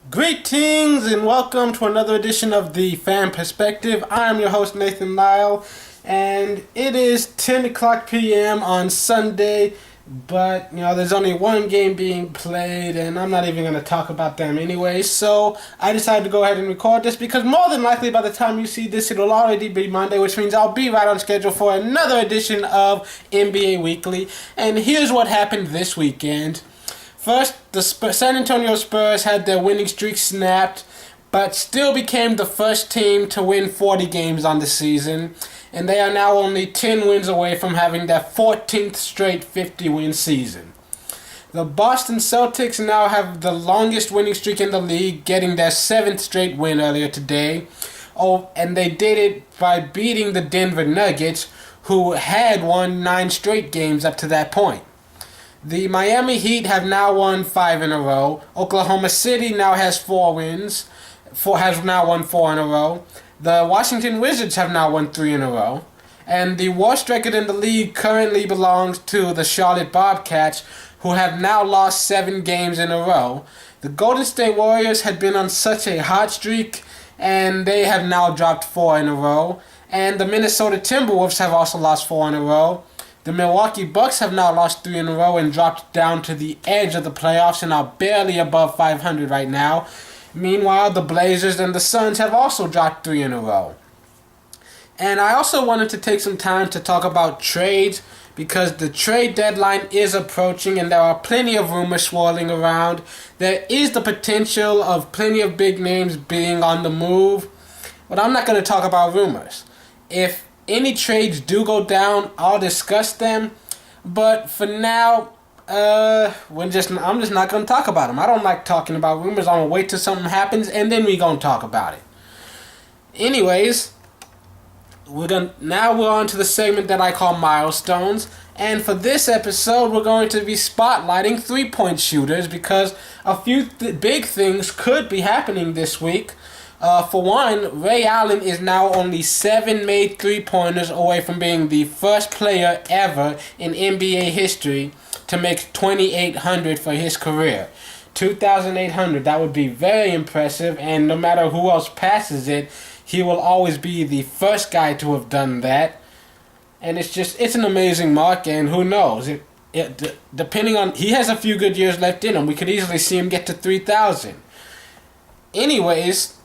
Greetings and welcome to another edition of the Fan Perspective. I am your host Nathan Lyle, and it is 10 o'clock p.m. on Sunday, but there's only one game being played, and I'm not even going to talk about them anyway, so I decided to go ahead and record this because more than likely by the time you see this, it'll already be Monday, which means I'll be right on schedule for another edition of NBA Weekly. And here's what happened this weekend. First, the San Antonio Spurs had their winning streak snapped, but still became the first team to win 40 games on the season, and they are now only 10 wins away from having their 14th straight 50-win season. The Boston Celtics now have the longest winning streak in the league, getting their 7th straight win earlier today. Oh, and they did it by beating the Denver Nuggets, who had won 9 straight games up to that point. The Miami Heat have now won 5 in a row. Oklahoma City now has 4 wins. Has now won 4 in a row. The Washington Wizards have now won 3 in a row. And the worst record in the league currently belongs to the Charlotte Bobcats, who have now lost 7 games in a row. The Golden State Warriors had been on such a hot streak, and they have now dropped 4 in a row. And the Minnesota Timberwolves have also lost 4 in a row. The Milwaukee Bucks have now lost 3 in a row and dropped down to the edge of the playoffs and are barely above 500 right now. Meanwhile, the Blazers and the Suns have also dropped 3 in a row. And I also wanted to take some time to talk about trades because the trade deadline is approaching and there are plenty of rumors swirling around. There is the potential of plenty of big names being on the move, but I'm not going to talk about rumors. If any trades do go down, I'll discuss them. But for now, I'm just not going to talk about them. I don't like talking about rumors. I'm going to wait till something happens, and then we're going to talk about it. Anyways, we're on to the segment that I call Milestones. And for this episode, we're going to be spotlighting three-point shooters because a few big things could be happening this week. For one, Ray Allen is now only 7 made three-pointers away from being the first player ever in NBA history to make 2,800 for his career. 2,800, that would be very impressive, and no matter who else passes it, he will always be the first guy to have done that. And it's an amazing mark, and who knows? Depending on, he has a few good years left in him. We could easily see him get to 3,000. Anyways,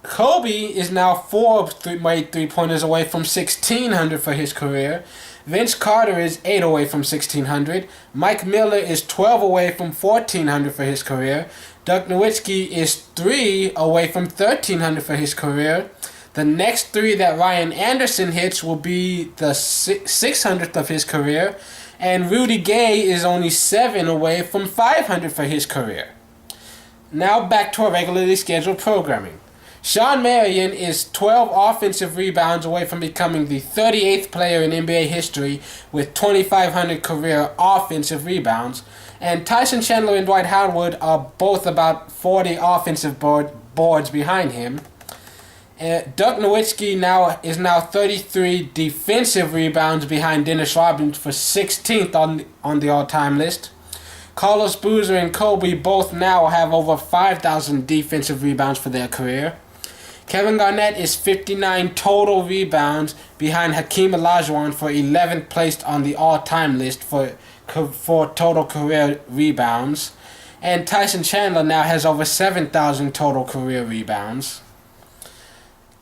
Kobe is now 4 made three-pointers away from 1,600 for his career. Vince Carter is 8 away from 1,600. Mike Miller is 12 away from 1,400 for his career. Dirk Nowitzki is 3 away from 1,300 for his career. The next 3 that Ryan Anderson hits will be the 600th of his career. And Rudy Gay is only 7 away from 500 for his career. Now back to our regularly scheduled programming. Sean Marion is 12 offensive rebounds away from becoming the 38th player in NBA history with 2,500 career offensive rebounds. And Tyson Chandler and Dwight Howard are both about 40 offensive boards behind him. Dirk Nowitzki is now 33 defensive rebounds behind Dennis Rodman for 16th on the all-time list. Carlos Boozer and Kobe both now have over 5,000 defensive rebounds for their career. Kevin Garnett is 59 total rebounds behind Hakeem Olajuwon for 11th placed on the all-time list for total career rebounds. And Tyson Chandler now has over 7,000 total career rebounds.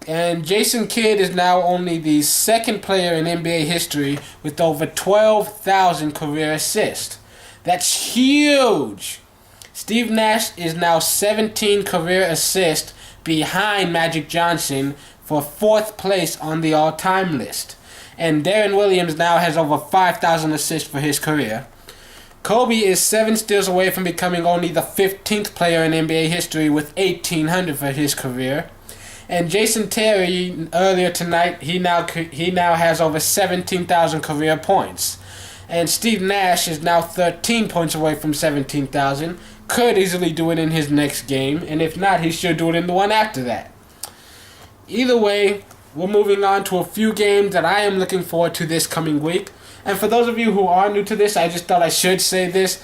And Jason Kidd is now only the second player in NBA history with over 12,000 career assists. That's huge. Steve Nash is now 17 career assists behind Magic Johnson for 4th place on the all-time list. And Darren Williams now has over 5,000 assists for his career. Kobe is 7 steals away from becoming only the 15th player in NBA history with 1,800 for his career. And Jason Terry, earlier tonight, he now has over 17,000 career points. And Steve Nash is now 13 points away from 17,000. Could easily do it in his next game, and if not, he should do it in the one after that. Either way, we're moving on to a few games that I am looking forward to this coming week. And for those of you who are new to this, I just thought I should say this.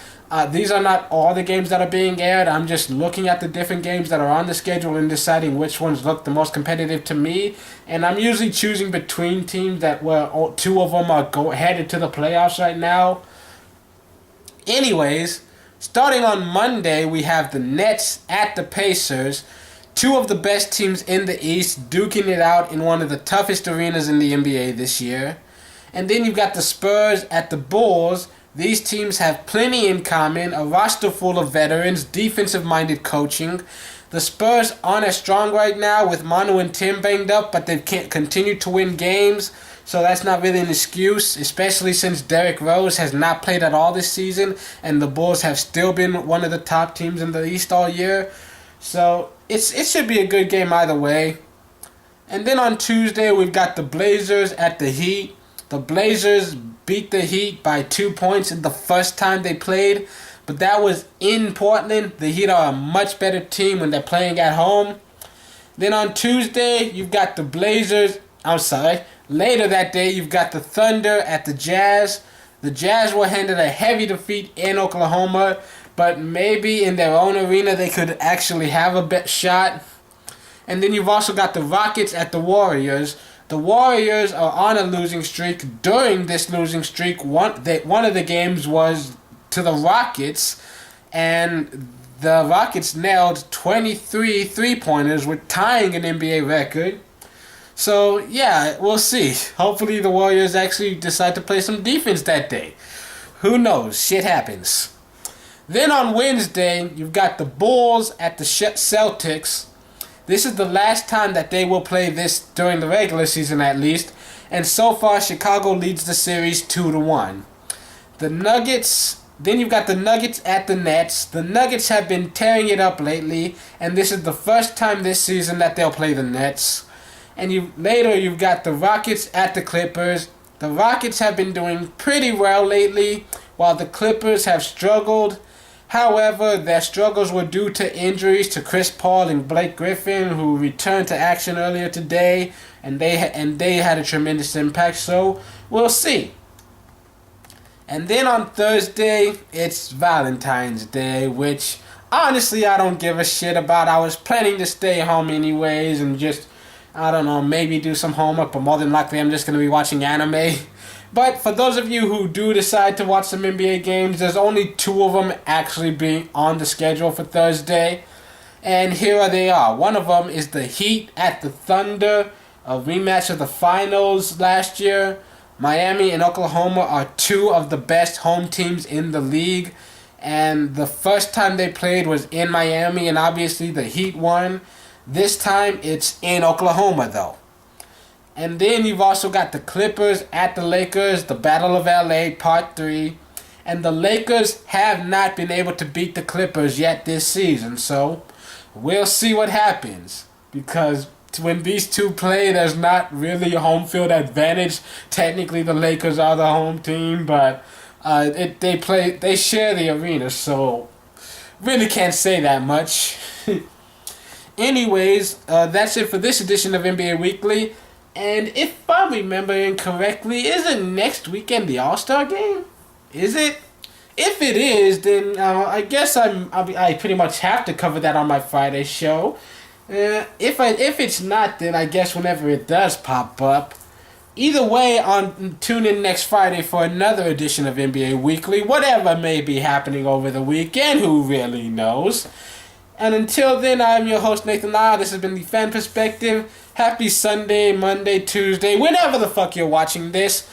These are not all the games that are being aired. I'm just looking at the different games that are on the schedule and deciding which ones look the most competitive to me. And I'm usually choosing between teams that two of them are headed to the playoffs right now. Anyways, starting on Monday, we have the Nets at the Pacers. Two of the best teams in the East duking it out in one of the toughest arenas in the NBA this year. And then you've got the Spurs at the Bulls. These teams have plenty in common, a roster full of veterans, defensive-minded coaching. The Spurs aren't as strong right now with Manu and Tim banged up, but they can't continue to win games, so that's not really an excuse, especially since Derrick Rose has not played at all this season, and the Bulls have still been one of the top teams in the East all year. So it should be a good game either way. And then on Tuesday, we've got the Blazers at the Heat. The Blazers beat the Heat by 2 points in the first time they played, but that was in Portland. The Heat are a much better team when they're playing at home. Then on Tuesday, you've got the Blazers. Later that day, you've got the Thunder at the Jazz. The Jazz were handed a heavy defeat in Oklahoma, but maybe in their own arena they could actually have a bet shot. And then you've also got the Rockets at the Warriors. The Warriors are on a losing streak. During this losing streak, one of the games was to the Rockets, and the Rockets nailed 23 three-pointers, with tying an NBA record. So, yeah, we'll see. Hopefully the Warriors actually decide to play some defense that day. Who knows? Shit happens. Then on Wednesday, you've got the Bulls at the Celtics. This is the last time that they will play this during the regular season at least, and so far Chicago leads the series 2-1. The Nuggets, then you've got the Nuggets at the Nets. The Nuggets have been tearing it up lately, and this is the first time this season that they'll play the Nets. And later you've got the Rockets at the Clippers. The Rockets have been doing pretty well lately, while the Clippers have struggled. However, their struggles were due to injuries to Chris Paul and Blake Griffin, who returned to action earlier today, and they had a tremendous impact, so we'll see. And then on Thursday, it's Valentine's Day, which honestly I don't give a shit about. I was planning to stay home anyways and just, I don't know, maybe do some homework, but more than likely I'm just going to be watching anime. But for those of you who do decide to watch some NBA games, there's only two of them actually being on the schedule for Thursday. And here they are. One of them is the Heat at the Thunder, a rematch of the finals last year. Miami and Oklahoma are two of the best home teams in the league. And the first time they played was in Miami, and obviously the Heat won. This time it's in Oklahoma though. And then you've also got the Clippers at the Lakers, the Battle of LA Part 3. And the Lakers have not been able to beat the Clippers yet this season. So we'll see what happens. Because when these two play, there's not really a home field advantage. Technically the Lakers are the home team, but they share the arena. So really can't say that much. Anyways, that's it for this edition of NBA Weekly. And if I'm remembering correctly, isn't next weekend the All-Star game? Is it? If it is, then I guess I pretty much have to cover that on my Friday show. If it's not, then I guess whenever it does pop up. Either way, tune in next Friday for another edition of NBA Weekly. Whatever may be happening over the weekend, who really knows? And until then, I'm your host, Nathan Lyle. This has been The Fan Perspective. Happy Sunday, Monday, Tuesday, whenever the fuck you're watching this.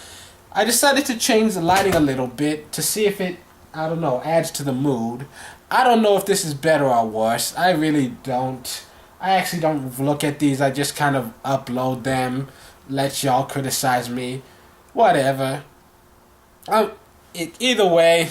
I decided to change the lighting a little bit to see if it, I don't know, adds to the mood. I don't know if this is better or worse. I really don't. I actually don't look at these. I just kind of upload them, let y'all criticize me. Whatever. Either way,